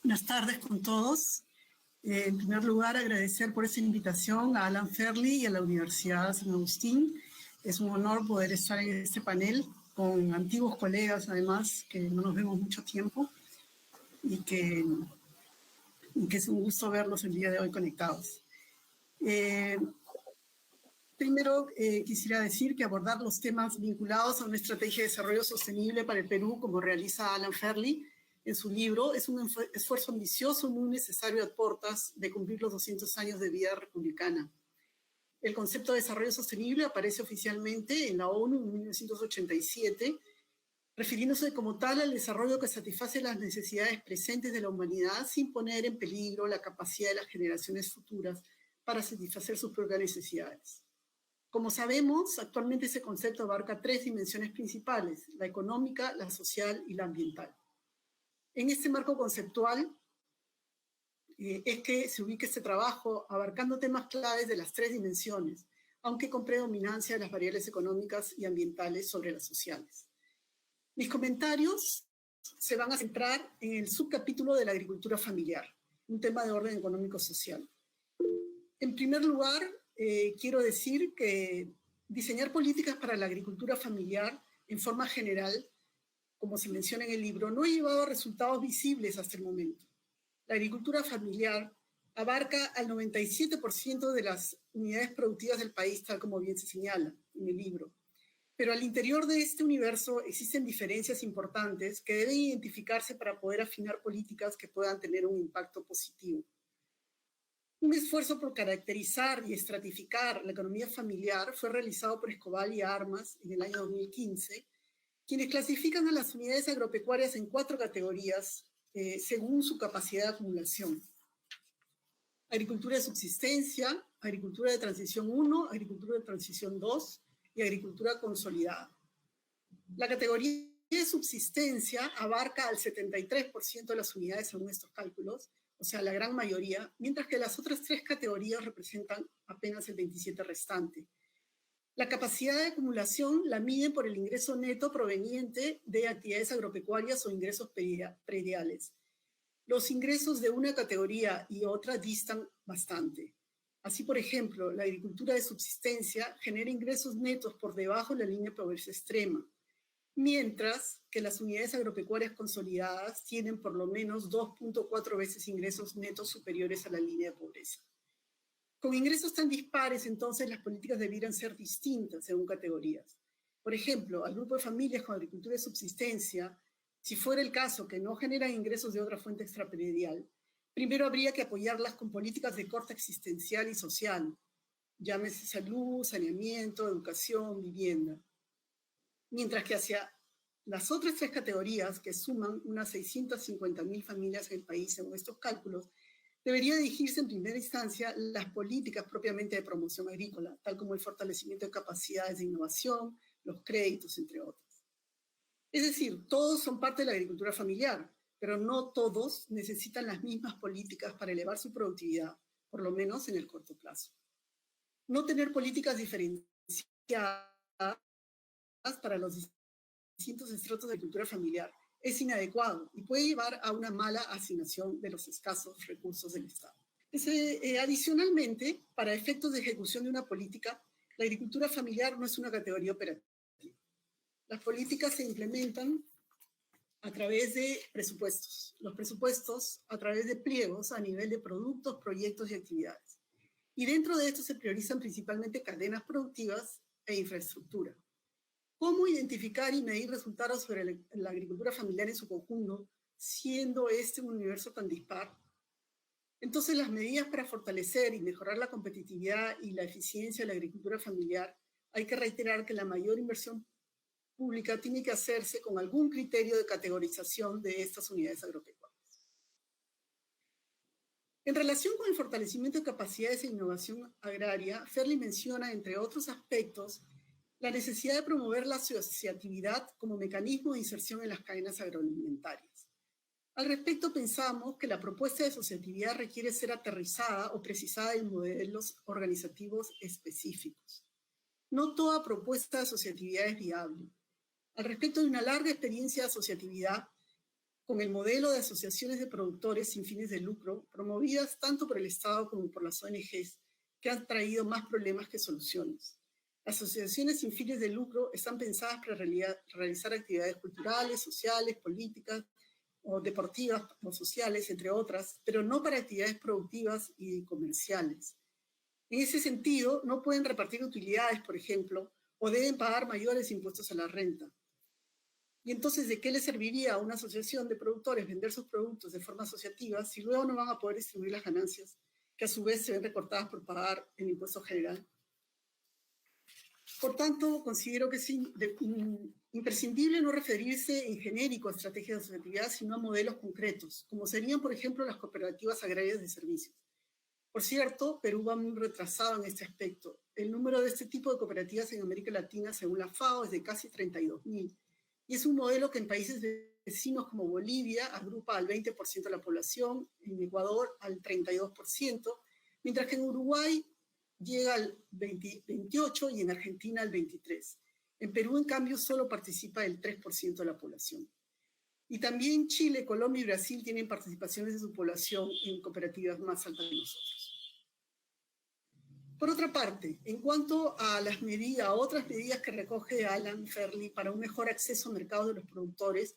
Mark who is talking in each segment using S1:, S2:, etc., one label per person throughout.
S1: Buenas tardes con todos. En primer lugar, agradecer por esta invitación a Alan Ferli y a la Universidad San Agustín. Es un honor poder estar en este panel con antiguos colegas, además, que no nos vemos mucho tiempo y que es un gusto verlos el día de hoy conectados. Primero, quisiera decir que abordar los temas vinculados a una estrategia de desarrollo sostenible para el Perú, como realiza Alan Ferli en su libro, es un esfuerzo ambicioso muy necesario a puertas de cumplir los 200 años de vida republicana. El concepto de desarrollo sostenible aparece oficialmente en la ONU en 1987, refiriéndose como tal al desarrollo que satisface las necesidades presentes de la humanidad sin poner en peligro la capacidad de las generaciones futuras para satisfacer sus propias necesidades. Como sabemos, actualmente ese concepto abarca 3 dimensiones principales: la económica, la social y la ambiental. En este marco conceptual es que se ubica este trabajo abarcando temas claves de las 3 dimensiones, aunque con predominancia de las variables económicas y ambientales sobre las sociales. Mis comentarios se van a centrar en el subcapítulo de la agricultura familiar, un tema de orden económico-social. En primer lugar, quiero decir que diseñar políticas para la agricultura familiar en forma general, como se menciona en el libro, no ha llevado a resultados visibles hasta el momento. La agricultura familiar abarca al 97% de las unidades productivas del país, tal como bien se señala en el libro. Pero al interior de este universo existen diferencias importantes que deben identificarse para poder afinar políticas que puedan tener un impacto positivo. Un esfuerzo por caracterizar y estratificar la economía familiar fue realizado por Escobar y Armas en el año 2015, quienes clasifican a las unidades agropecuarias en 4 categorías según su capacidad de acumulación: agricultura de subsistencia, agricultura de transición 1, agricultura de transición 2 y agricultura consolidada. La categoría de subsistencia abarca al 73% de las unidades según estos cálculos, o sea, la gran mayoría, mientras que las otras 3 categorías representan apenas el 27% restante. La capacidad de acumulación la miden por el ingreso neto proveniente de actividades agropecuarias o ingresos prediales. Los ingresos de una categoría y otra distan bastante. Así, por ejemplo, la agricultura de subsistencia genera ingresos netos por debajo de la línea de pobreza extrema, mientras que las unidades agropecuarias consolidadas tienen por lo menos 2.4 veces ingresos netos superiores a la línea de pobreza. Con ingresos tan dispares, entonces, las políticas debieran ser distintas según categorías. Por ejemplo, al grupo de familias con agricultura de subsistencia, si fuera el caso que no generan ingresos de otra fuente extrapredial, primero habría que apoyarlas con políticas de corte existencial y social, llámese salud, saneamiento, educación, vivienda. Mientras que hacia las otras 3 categorías, que suman unas 650.000 familias en el país según estos cálculos, debería dirigirse en primera instancia las políticas propiamente de promoción agrícola, tal como el fortalecimiento de capacidades de innovación, los créditos, entre otros. Es decir, todos son parte de la agricultura familiar, pero no todos necesitan las mismas políticas para elevar su productividad, por lo menos en el corto plazo. No tener políticas diferenciadas para los distintos estratos de agricultura familiar es inadecuado y puede llevar a una mala asignación de los escasos recursos del Estado. Adicionalmente, para efectos de ejecución de una política, la agricultura familiar no es una categoría operativa. Las políticas se implementan a través de presupuestos. Los presupuestos a través de pliegos a nivel de productos, proyectos y actividades. Y dentro de esto se priorizan principalmente cadenas productivas e infraestructura. ¿Cómo identificar y medir resultados sobre la agricultura familiar en su conjunto, siendo este un universo tan dispar? Entonces, las medidas para fortalecer y mejorar la competitividad y la eficiencia de la agricultura familiar, hay que reiterar que la mayor inversión pública tiene que hacerse con algún criterio de categorización de estas unidades agropecuarias. En relación con el fortalecimiento de capacidades e innovación agraria, Ferli menciona, entre otros aspectos, la necesidad de promover la asociatividad como mecanismo de inserción en las cadenas agroalimentarias. Al respecto, pensamos que la propuesta de asociatividad requiere ser aterrizada o precisada en modelos organizativos específicos. No toda propuesta de asociatividad es viable. Al respecto de una larga experiencia de asociatividad, con el modelo de asociaciones de productores sin fines de lucro, promovidas tanto por el Estado como por las ONGs, que han traído más problemas que soluciones. Las asociaciones sin fines de lucro están pensadas para realizar actividades culturales, sociales, políticas, o deportivas o sociales, entre otras, pero no para actividades productivas y comerciales. En ese sentido, no pueden repartir utilidades, por ejemplo, o deben pagar mayores impuestos a la renta. Y entonces, ¿de qué le serviría a una asociación de productores vender sus productos de forma asociativa si luego no van a poder distribuir las ganancias, que a su vez se ven recortadas por pagar el impuesto general? Por tanto, considero que es imprescindible no referirse en genérico a estrategias de asociatividad, sino a modelos concretos, como serían, por ejemplo, las cooperativas agrarias de servicios. Por cierto, Perú va muy retrasado en este aspecto. El número de este tipo de cooperativas en América Latina, según la FAO, es de casi 32.000. Y es un modelo que en países vecinos como Bolivia agrupa al 20% de la población, en Ecuador al 32%, mientras que en Uruguay llega al 28% y en Argentina al 23%. En Perú, en cambio, solo participa el 3% de la población. Y también Chile, Colombia y Brasil tienen participaciones de su población en cooperativas más altas que nosotros. Por otra parte, en cuanto a otras medidas que recoge Alan Ferli para un mejor acceso al mercado de los productores,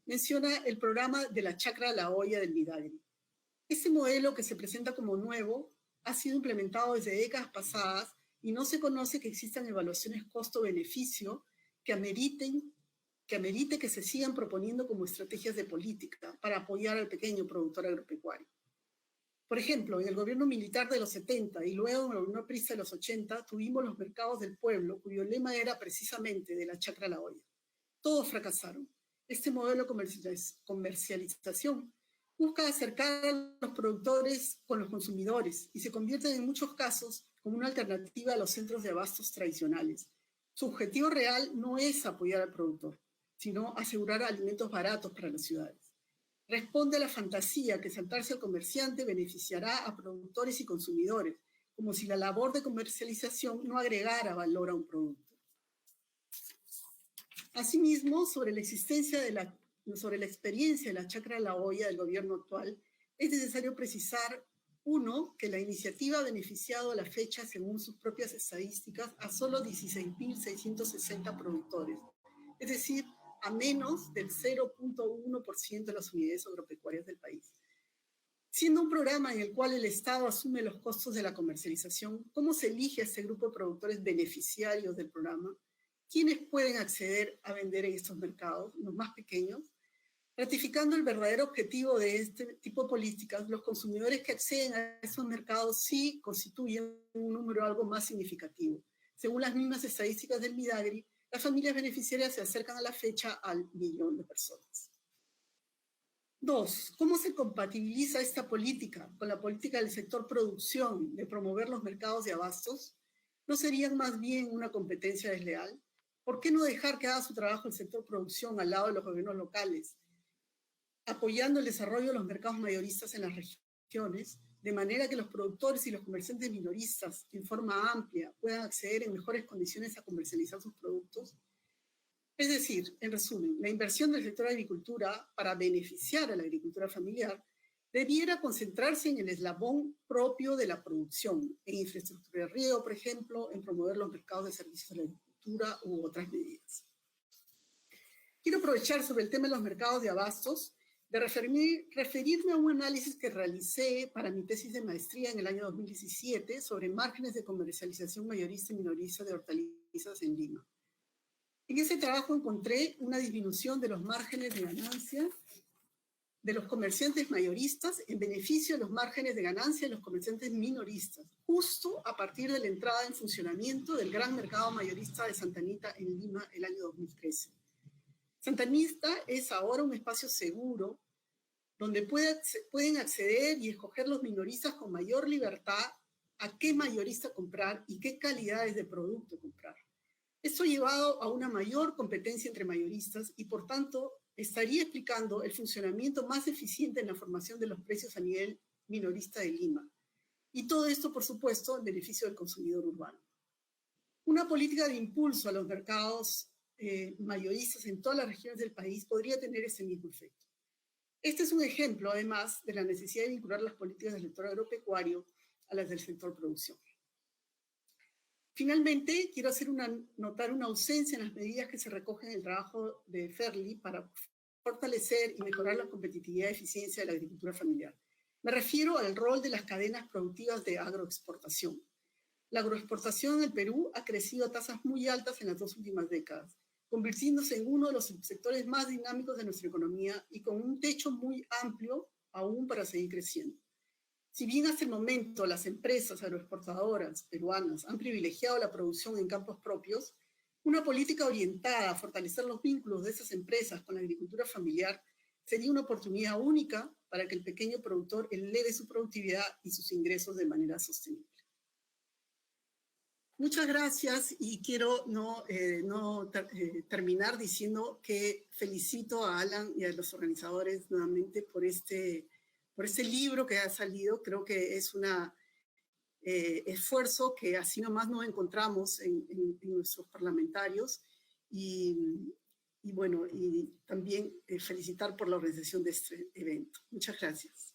S1: menciona el programa de la chacra a la olla del Midagri. Este modelo, que se presenta como nuevo, ha sido implementado desde décadas pasadas y no se conoce que existan evaluaciones costo-beneficio que amerite que se sigan proponiendo como estrategias de política para apoyar al pequeño productor agropecuario. Por ejemplo, en el gobierno militar de los 70 y luego en el gobierno aprista de los 80, tuvimos los mercados del pueblo, cuyo lema era precisamente de la chacra a la olla. Todos fracasaron. Este modelo de comercialización busca acercar a los productores con los consumidores y se convierte en muchos casos como una alternativa a los centros de abastos tradicionales. Su objetivo real no es apoyar al productor, sino asegurar alimentos baratos para las ciudades. Responde a la fantasía que saltarse al comerciante beneficiará a productores y consumidores, como si la labor de comercialización no agregara valor a un producto. Asimismo, sobre la experiencia de la chacra a la olla del gobierno actual, es necesario precisar, uno, que la iniciativa ha beneficiado a la fecha, según sus propias estadísticas, a solo 16.660 productores, es decir, a menos del 0.1% de las unidades agropecuarias del país. Siendo un programa en el cual el Estado asume los costos de la comercialización, ¿cómo se elige a este grupo de productores beneficiarios del programa? ¿Quiénes pueden acceder a vender en estos mercados, los más pequeños? Ratificando el verdadero objetivo de este tipo de políticas, los consumidores que acceden a esos mercados sí constituyen un número algo más significativo. Según las mismas estadísticas del Midagri, las familias beneficiarias se acercan a la fecha al 1.000.000 de personas. 2. ¿Cómo se compatibiliza esta política con la política del sector producción de promover los mercados de abastos? ¿No serían más bien una competencia desleal? ¿Por qué no dejar que haga su trabajo el sector producción al lado de los gobiernos locales, apoyando el desarrollo de los mercados mayoristas en las regiones, de manera que los productores y los comerciantes minoristas, en forma amplia, puedan acceder en mejores condiciones a comercializar sus productos? Es decir, en resumen, la inversión del sector de agricultura para beneficiar a la agricultura familiar debiera concentrarse en el eslabón propio de la producción, en infraestructura de riego, por ejemplo, en promover los mercados de servicios de la agricultura u otras medidas. Quiero aprovechar sobre el tema de los mercados de abastos de referirme a un análisis que realicé para mi tesis de maestría en el año 2017 sobre márgenes de comercialización mayorista y minorista de hortalizas en Lima. En ese trabajo encontré una disminución de los márgenes de ganancia de los comerciantes mayoristas en beneficio de los márgenes de ganancia de los comerciantes minoristas, justo a partir de la entrada en funcionamiento del gran mercado mayorista de Santa Anita en Lima el año 2013. Santa Anita es ahora un espacio seguro donde pueden acceder y escoger los minoristas con mayor libertad a qué mayorista comprar y qué calidades de producto comprar. Esto ha llevado a una mayor competencia entre mayoristas y, por tanto, estaría explicando el funcionamiento más eficiente en la formación de los precios a nivel minorista de Lima. Y todo esto, por supuesto, en beneficio del consumidor urbano. Una política de impulso a los mercados mayoristas en todas las regiones del país podría tener ese mismo efecto. Este es un ejemplo, además, de la necesidad de vincular las políticas del sector agropecuario a las del sector producción. Finalmente, quiero notar una ausencia en las medidas que se recogen en el trabajo de Ferli para fortalecer y mejorar la competitividad y eficiencia de la agricultura familiar. Me refiero al rol de las cadenas productivas de agroexportación. La agroexportación en el Perú ha crecido a tasas muy altas en las 2 últimas décadas, convirtiéndose en uno de los sectores más dinámicos de nuestra economía y con un techo muy amplio aún para seguir creciendo. Si bien hasta el momento las empresas agroexportadoras peruanas han privilegiado la producción en campos propios, una política orientada a fortalecer los vínculos de esas empresas con la agricultura familiar sería una oportunidad única para que el pequeño productor eleve su productividad y sus ingresos de manera sostenible. Muchas gracias y quiero terminar diciendo que felicito a Alan y a los organizadores nuevamente por este libro que ha salido. Creo que es un esfuerzo que así nomás no encontramos en nuestros parlamentarios y bueno, y también felicitar por la organización de este evento. Muchas gracias.